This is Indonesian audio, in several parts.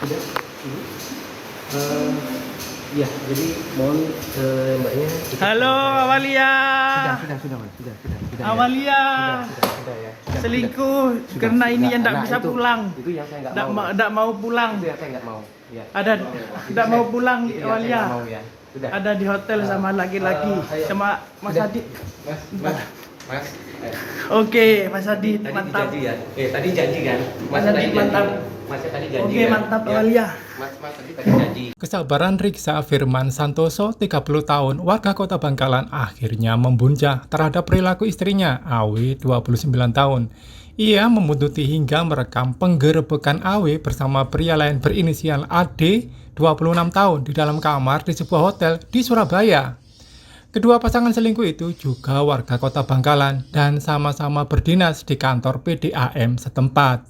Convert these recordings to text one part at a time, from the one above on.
Sudah? Iya, jadi mohon mbaknya. Halo Awalia. Sudah, Mas. Sudah. Awalia. Sudah ya. Selingkuh karena ini yang tidak bisa pulang. Itu yang saya nggak mau. Tidak mau pulang. Itu yang saya nggak mau. Ya. Ada tidak mau pulang Itu yang saya Awalia. nggak mau, ya. Sudah. Ada di hotel sama laki-laki sama Mas Sudah. Adit. Mas. Oke, Mas Adit, Tadi mantap. janji ya. Tadi janji kan? Mas Adit mantap. Mas tadi janji. Oke, kan? mantap Ya. Awalia. Mas tadi janji. Kesabaran Riksa Firman Santoso, 30 tahun, warga Kota Bangkalan, akhirnya membuncah terhadap perilaku istrinya, Awe, 29 tahun. Ia membuntuti hingga merekam penggerebekan Awe bersama pria lain berinisial AD, 26 tahun, di dalam kamar di sebuah hotel di Surabaya. Kedua pasangan selingkuh itu juga warga Kota Bangkalan dan sama-sama berdinas di kantor PDAM setempat.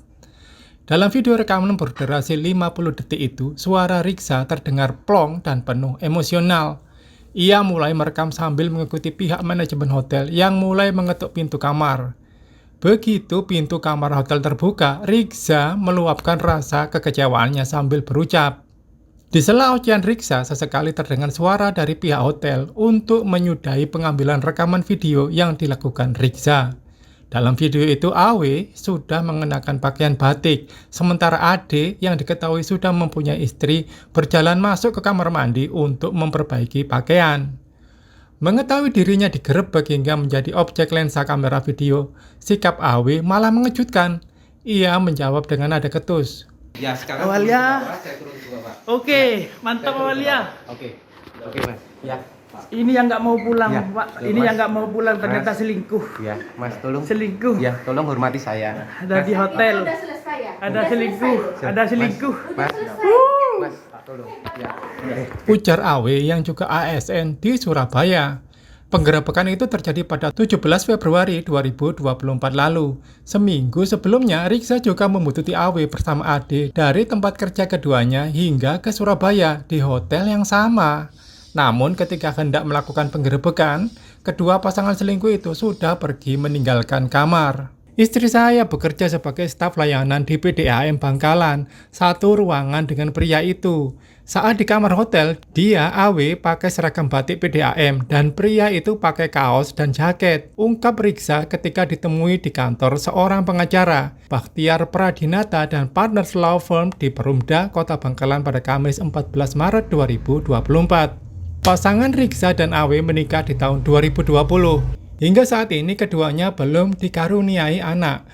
Dalam video rekaman berdurasi 50 detik itu, suara Riksa terdengar plong dan penuh emosional. Ia mulai merekam sambil mengikuti pihak manajemen hotel yang mulai mengetuk pintu kamar. Begitu pintu kamar hotel terbuka, Riksa meluapkan rasa kekecewaannya sambil berucap. Di sela ocehan Riksa, sesekali terdengar suara dari pihak hotel untuk menyudahi pengambilan rekaman video yang dilakukan Riksa. Dalam video itu, Awe sudah mengenakan pakaian batik, sementara Ade yang diketahui sudah mempunyai istri berjalan masuk ke kamar mandi untuk memperbaiki pakaian. Mengetahui dirinya digerebek hingga menjadi objek lensa kamera video, sikap Awe malah mengejutkan. Ia menjawab dengan nada ketus. Ya, sekarang Awalia. saya turun ke bawah. Oke, mantap Awalia. Oke, Mas. Ya. Ini yang nggak mau pulang, Ya, Pak. betul, Ini Mas. yang nggak mau pulang ternyata Mas. selingkuh. Ya, Mas, tolong. Selingkuh. Ya, tolong hormati saya. Ada di hotel. Udah selesai ya? Ada Udah selingkuh. selesai. Ada selingkuh. Mas, Selesai. Mas, tolong. Ya. Ujar Awe yang juga ASN di Surabaya. Penggerebekan itu terjadi pada 17 Februari 2024 lalu. Seminggu sebelumnya, Riksa juga membuntuti Awe bersama Ade dari tempat kerja keduanya hingga ke Surabaya di hotel yang sama. Namun ketika hendak melakukan penggerebekan, kedua pasangan selingkuh itu sudah pergi meninggalkan kamar. Istri saya bekerja sebagai staf layanan di PDAM Bangkalan, satu ruangan dengan pria itu. Saat di kamar hotel, dia Awe pakai seragam batik PDAM dan pria itu pakai kaos dan jaket. Ungkap Riksa ketika ditemui di kantor seorang pengacara, Bakhtiar Pradinata dan Partners Law Firm di Perumda, Kota Bangkalan pada Kamis 14 Maret 2024. Pasangan Riksa dan Awe menikah di tahun 2020. Hingga saat ini keduanya belum dikaruniai anak.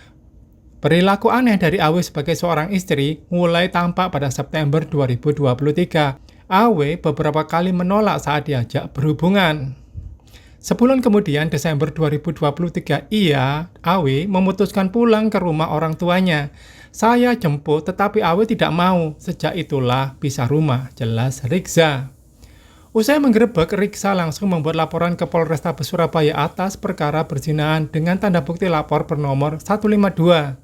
Perilaku aneh dari Awe sebagai seorang istri mulai tampak pada September 2023. Awe beberapa kali menolak saat diajak berhubungan. Sebulan kemudian, Desember 2023, Awe memutuskan pulang ke rumah orang tuanya. Saya jemput, tetapi Awe tidak mau. Sejak itulah pisah rumah, jelas Riksa. Usai menggerebek, Riksa langsung membuat laporan ke Polrestabes Surabaya atas perkara perzinahan dengan tanda bukti lapor bernomor 152.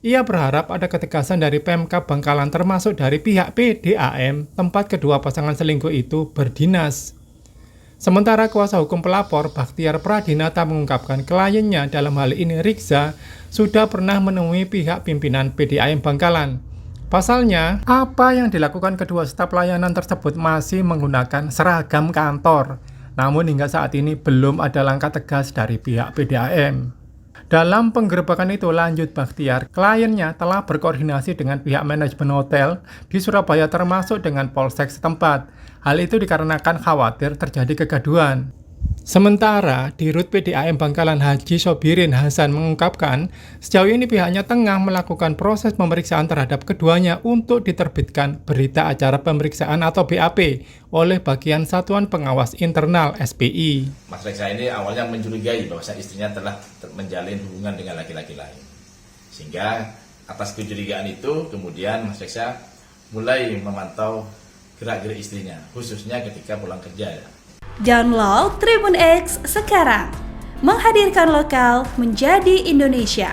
Ia berharap ada ketegasan dari Pemkab Bangkalan termasuk dari pihak PDAM tempat kedua pasangan selingkuh itu berdinas. Sementara kuasa hukum pelapor Bakhtiar Pradinata mengungkapkan kliennya dalam hal ini Riksa sudah pernah menemui pihak pimpinan PDAM Bangkalan. Pasalnya, apa yang dilakukan kedua staf layanan tersebut masih menggunakan seragam kantor. Namun hingga saat ini belum ada langkah tegas dari pihak PDAM. Dalam penggerebekan itu, lanjut Bakhtiar, kliennya telah berkoordinasi dengan pihak manajemen hotel di Surabaya termasuk dengan Polsek setempat. Hal itu dikarenakan khawatir terjadi kegaduhan. Sementara, Dirut PDAM Bangkalan Haji Sobirin Hasan mengungkapkan, sejauh ini pihaknya tengah melakukan proses pemeriksaan terhadap keduanya untuk diterbitkan berita acara pemeriksaan atau BAP oleh bagian Satuan Pengawas Internal SPI. Mas Riksa ini awalnya mencurigai bahwa istrinya telah menjalin hubungan dengan laki-laki lain. Sehingga atas kecurigaan itu, kemudian Mas Riksa mulai memantau gerak-gerik istrinya, khususnya ketika pulang kerja. Download Tribun X sekarang, menghadirkan lokal menjadi Indonesia.